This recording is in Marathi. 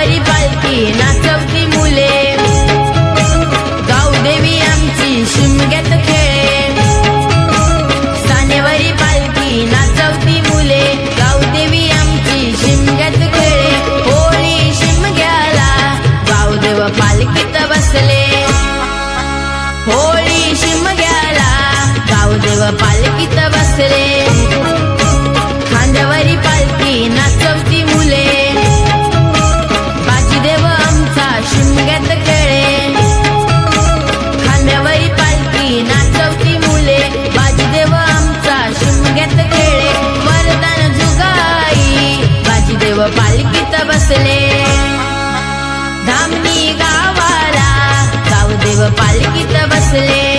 खांद्यावरी पालखी नाचवती मुले, गावदेवी आमची शिमग्यात खेळे. सानेवरी पालखी नाचवती मुले, गावदेवी आमची शिमग्यात खेळे. होळी शिमग्याला गावदेव पालखीत बसले, होळी शिमग्याला गावदेव पालखीत बसले. खांद्यावरी पालखी नाचवती मुले, बाजीदेव आमचा शिमग्यात खेळे. खांद्यावरी पालखी नाचवती मुले, बाजीदेव आमचा शिमग्यात खेळे. वरदान जुगाई बाजीदेव पालखीत बसले, धामणी गावाला गावदेव पालखीत बसले.